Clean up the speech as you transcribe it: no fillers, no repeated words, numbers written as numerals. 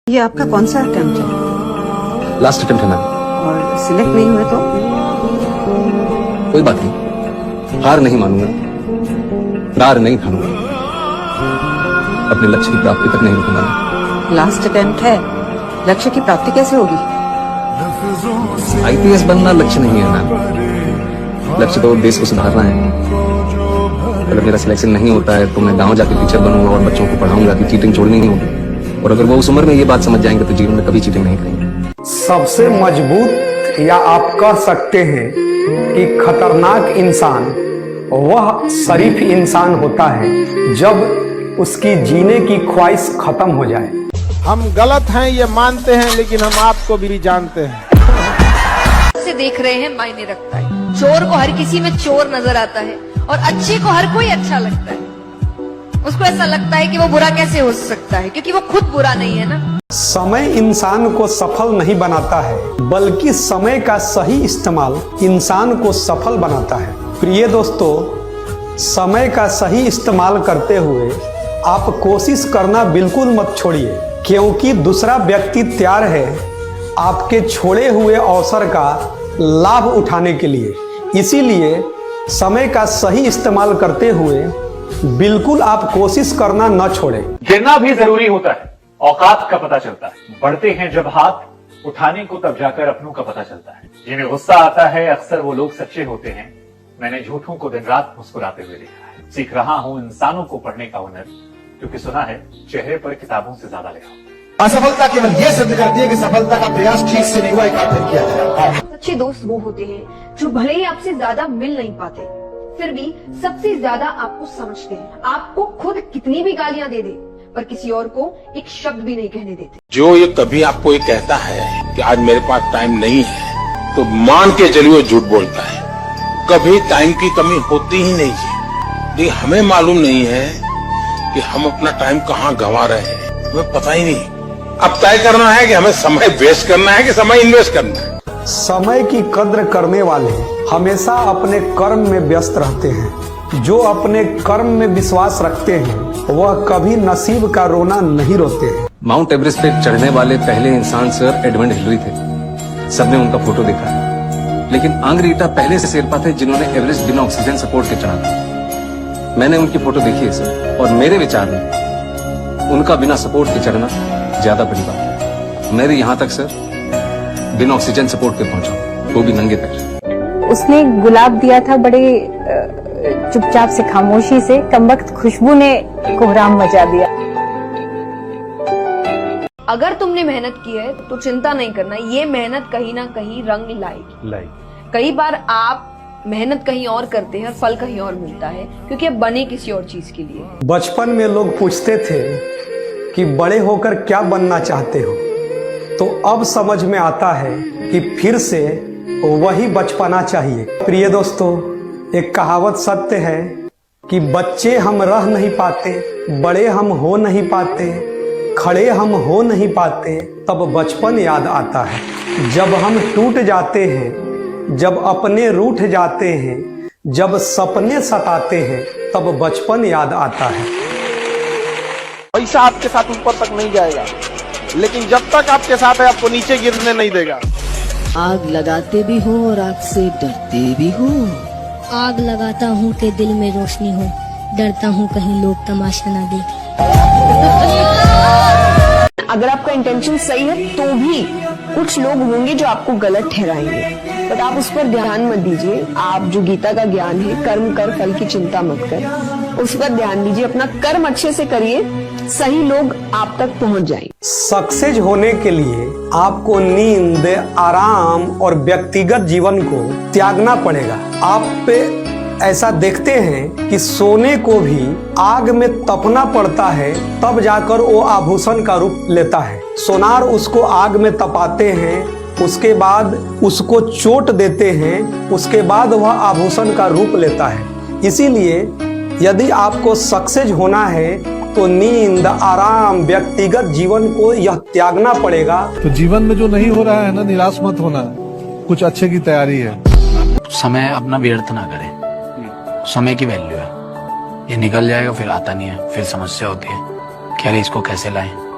ये आपका कौन सा अटेम्प्ट है? लास्ट अटेम्प्ट है मैम। और सिलेक्ट नहीं हुए तो? कोई बात नहीं, हार नहीं मानूंगा, डार नहीं ठानूंगा, अपने लक्ष्य की प्राप्ति तक नहीं रुकूंगा मैं। लास्ट अटेम्प्ट है, लक्ष्य की प्राप्ति कैसे होगी? आईपीएस बनना लक्ष्य नहीं है मैम, लक्ष्य तो देश को सुधारना है। अगर मेरा सिलेक्शन नहीं होता है तो मैं गांव जाके टीचर बनूंगा और बच्चों को पढ़ाऊंगा कि चीटिंग छोड़नी नहीं होगी। और अगर वो उस उम्र में ये बात समझ जाएंगे तो जीवन में कभी चीटिंग नहीं करेंगे। सबसे मजबूत या आप कह सकते हैं कि खतरनाक इंसान वह शरीफ इंसान होता है जब उसकी जीने की ख्वाहिश खत्म हो जाए। हम गलत हैं ये मानते हैं, लेकिन हम आपको भी जानते हैं। से देख रहे हैं मायने रखता है। चोर को हर किसी में चोर नजर आता है और अच्छे को हर कोई अच्छा लगता है। उसको ऐसा लगता है कि वो बुरा कैसे हो सकता है, क्योंकि वो खुद बुरा नहीं है ना। समय इंसान को सफल नहीं बनाता है, बल्कि समय का सही इस्तेमाल इंसान को सफल बनाता है। प्रिय दोस्तों, समय का सही इस्तेमाल करते हुए आप कोशिश करना बिल्कुल मत छोड़िए, क्योंकि दूसरा व्यक्ति तैयार है आपके छोड़े हुए अवसर का लाभ उठाने के लिए। इसीलिए समय का सही इस्तेमाल करते हुए बिल्कुल आप कोशिश करना न छोड़ें। गिरना भी जरूरी होता है, औकात का पता चलता है। बढ़ते हैं जब हाथ, उठाने को तब जाकर अपनों का पता चलता है। जिन्हें गुस्सा आता है अक्सर वो लोग सच्चे होते हैं। मैंने झूठों को दिन रात मुस्कुराते हुए देखा है। सीख रहा हूं इंसानों को पढ़ने का हुनर, क्योंकि सुना है चेहरे पर किताबों से ज्यादा लिखा। असफलता केवल ये सिद्ध करती है कि सफलता का प्रयास ठीक से नहीं हुआ, एक बार किया जाए। अच्छे दोस्त वो होते हैं जो भले ही आपसे ज्यादा मिल नहीं पाते, फिर भी सबसे ज्यादा आपको समझते हैं। आपको खुद कितनी भी गालियां दे दे, पर किसी और को एक शब्द भी नहीं कहने देते। जो ये कभी आपको ये कहता है कि आज मेरे पास टाइम नहीं है, तो मान के चलिए वो झूठ बोलता है। कभी टाइम की कमी होती ही नहीं है। लेकिन हमें मालूम नहीं है कि हम अपना टाइम कहाँ गंवा रहे हैं, हमें पता ही नहीं। अब तय करना है कि हमें समय वेस्ट करना है कि समय इन्वेस्ट करना है। समय की कद्र करने वाले हमेशा अपने कर्म में व्यस्त रहते हैं। जो अपने कर्म में विश्वास रखते हैं वह कभी नसीब का रोना नहीं रोते हैं। माउंट एवरेस्ट पे चढ़ने वाले पहले इंसान सर एडमंड हिलरी थे। सबने उनका फोटो देखा है, लेकिन आंग्रीटा पहले से शेरपा थे जिन्होंने एवरेस्ट बिना ऑक्सीजन सपोर्ट के चढ़ा था। मैंने उनकी फोटो देखी है सर, और मेरे विचार में उनका बिना सपोर्ट के चढ़ना ज्यादा बड़ी बात है। मैं भी यहाँ तक सर बिना ऑक्सीजन सपोर्ट के पहुंचा, वो भी नंगे पैर। उसने गुलाब दिया था बड़े चुपचाप से, खामोशी से। कमबख्त खुशबू ने कोहराम मचा दिया। अगर तुमने मेहनत की है तो चिंता नहीं करना, ये मेहनत कहीं ना कहीं रंग लाएगी। कई बार आप मेहनत कहीं और करते हैं और फल कहीं और मिलता है, क्योंकि अब बने किसी और चीज के लिए। बचपन में लोग पूछते थे कि बड़े होकर क्या बनना चाहते हो, तो अब समझ में आता है कि फिर से वही बचपना चाहिए। प्रिय दोस्तों, एक कहावत सत्य है कि बच्चे हम रह नहीं पाते, बड़े हम हो नहीं पाते, खड़े हम हो नहीं पाते, तब बचपन याद आता है। जब हम टूट जाते हैं, जब अपने रूठ जाते हैं, जब सपने सताते हैं, तब बचपन याद आता है। पैसा आपके साथ ऊपर तक नहीं जाएगा, लेकिन जब तक आपके साथ है आपको नीचे गिरने नहीं देगा। आग लगाते भी हो और आग से डरते भी हो। आग लगाता हूँ कि दिल में रोशनी हो, डरता हूँ कहीं लोग तमाशा ना देख। अगर आपका इंटेंशन सही है तो भी कुछ लोग होंगे जो आपको गलत ठहराएंगे, बट आप उस पर ध्यान मत दीजिए। आप जो गीता का ज्ञान है, कर्म कर फल की चिंता मत कर, उस पर ध्यान दीजिए। अपना कर्म अच्छे से करिए, सही लोग आप तक पहुंच जाएंगे। सक्सेस होने के लिए आपको नींद, आराम और व्यक्तिगत जीवन को त्यागना पड़ेगा। आप पे ऐसा देखते हैं कि सोने को भी आग में तपना पड़ता है, तब जाकर वो आभूषण का रूप लेता है। सोनार उसको आग में तपाते हैं, उसके बाद उसको चोट देते हैं, उसके बाद वह आभूषण का रूप लेता है। इसीलिए यदि आपको सक्सेस होना है तो नींद, आराम, व्यक्तिगत जीवन को यह त्यागना पड़ेगा। तो जीवन में जो नहीं हो रहा है ना, निराश मत होना, कुछ अच्छे की तैयारी है। समय अपना व्यर्थ ना करें, समय की वैल्यू है। ये निकल जाएगा, फिर आता नहीं है, फिर समस्या होती है कि अरे इसको कैसे लाएं।